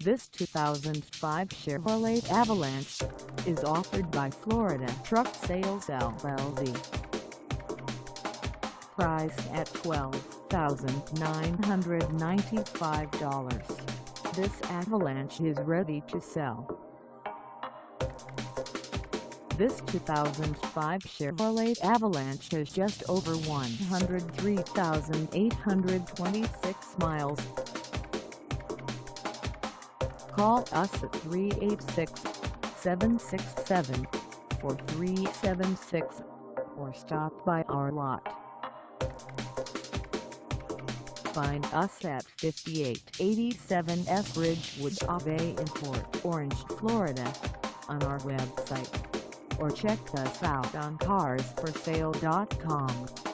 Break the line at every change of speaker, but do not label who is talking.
This 2005 Chevrolet Avalanche is offered by Florida Truck Sales LLC. Priced at $12,995, this Avalanche is ready to sell. This 2005 Chevrolet Avalanche has just over 103,826 miles. Call us at 386-767-4376 or stop by our lot. Find us at 5887 F Ridgewood Ave in Port Orange, Florida on our website, or check us out on carsforsale.com.